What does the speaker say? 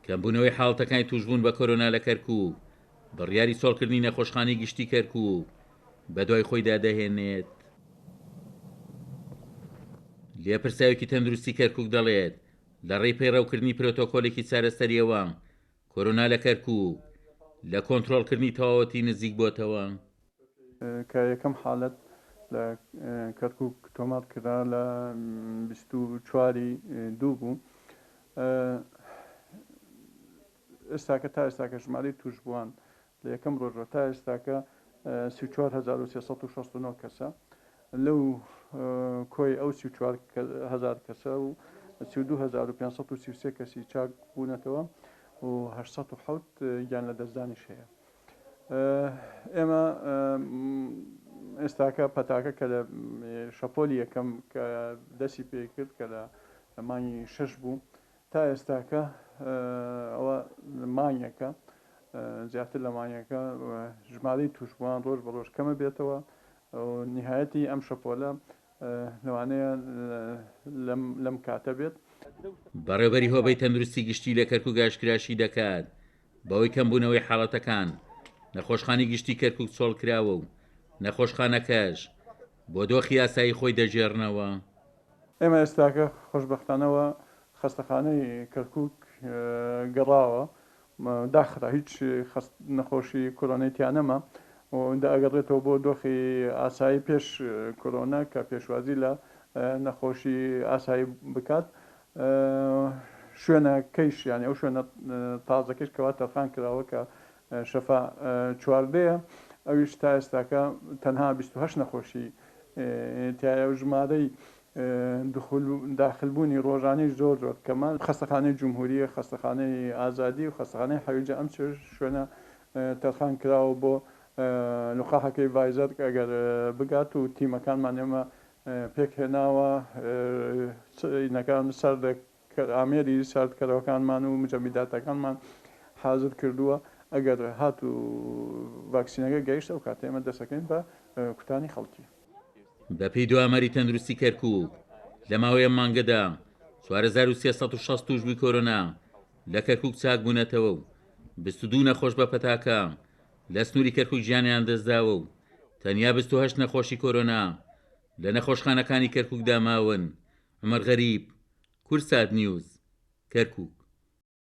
کەمبوونەوەی حاڵەتەکانی توشبوون بە کۆرۆنا لە کەرکووک بڕیاری سۆڵکردنی نەخۆشخانەی گشتی کەرکووک بە دوای خۆیدا دەهێنێت. لێپرساوێکی تەندروستی کەرکووک دەڵێت لە ڕێی پەیڕەوکردنی پرۆتۆکۆلێکی چارەسەریەوە کۆرۆنا لە کەرکووک لە کۆنتڕۆڵکردنی تەواوەتی نزیک بۆتەوە. کە یەکەم حاڵەت لە کەرکووک تۆمات کرا لە 24 دوو بوو. ئێستاکە تا ئێستاکە ژمارەی توشبووان لە یەکەم ڕۆژەوە تا ئێستاکە 34369 کەسە لەو کۆی ئەو 34000 کەسە و 32533 کەسی چاک بوونەتەوە و 807 گیان لە دەستدانیش هەیە. ئێمە ئێستاکە پەتاکە کە لە شەپۆلی یەکەم کە دەستی پێ کرد کە لە مانگی 6 بوو تا ئێستاکە ئەوە مانگەکە زیاتر لە مانگەکە ژمارەی توشبووان ڕۆژ بە ڕۆژ کەمە بێتەوە و نهایەتی ئەم شەپۆلە لەوانەیە لەم کاتە بێت. بەڕێوەبەری هۆبەی تەندروستی گشتی لە کەرکووک ئاشکراشی دەکات بەوەی کەمبوونەوەی حاڵەتەکان نەخۆشخانەی گشتی کەرکووک چۆڵکراوە و نەخۆشخانەکەش بۆ دۆخی یاسایی خۆی دەژێڕنەوە. ئێمە ئێستاکە خۆشبەختانەوە خەستەخانەی کەرکووک گەڕاوە داخرا هیچ نەخۆشی کۆرۆنەیتیانەمە و ئەگەڕێتەوە بۆ دۆخی ئاسایی پێش کۆرۆنا کە پێشوازی لە نەخۆشی ئاسایی بکات. شوێنەکەیش یانی ئەو شوێنە تازەکەش کەوا تەرخان کراوە کە شەفا چواردەیە ئەویش تا ئێستاکە تەنها 28 نەخۆشی تایە و ژمارەی داخلبوونی ڕۆژانەی زۆر زۆر کەمان خەستەخانەی جمهوریە خەستەخانەی ئازادی و خەستەخانەی حەویجە ئەم شوێنە تەرخان کراوە بۆ لوقاحەکەی ڤایزەر ئەگەر بگات و تیمەکانمان ئێمە پێکهێناوە نەکان سەر ئامێری ساردکەرەوەکانمان و مجەمیداتەکانمان حازر کردووە ئەگەر هات و ڤاکسینەکە گەیشت ئەو کاتە ئێمە دەسەکەین بە کوتانی خەڵکی. بەپێی دوامەری تەندروستی کەرکووک لە ماوەیە مانگەدا 4360 توشبووی کۆرۆنا لە کەرکووک چاک بوونەتەوە و 22 نەخۆش بە پەتاکە لە سنووری کەرکووک ژیانیان دەستداوە و تەنیا 28 نەخۆشی کۆرۆنا لە نەخۆشخانەکانی کەرکووکدا ماون. عومەر غەریب، کورسات نیوز، کەرکووک.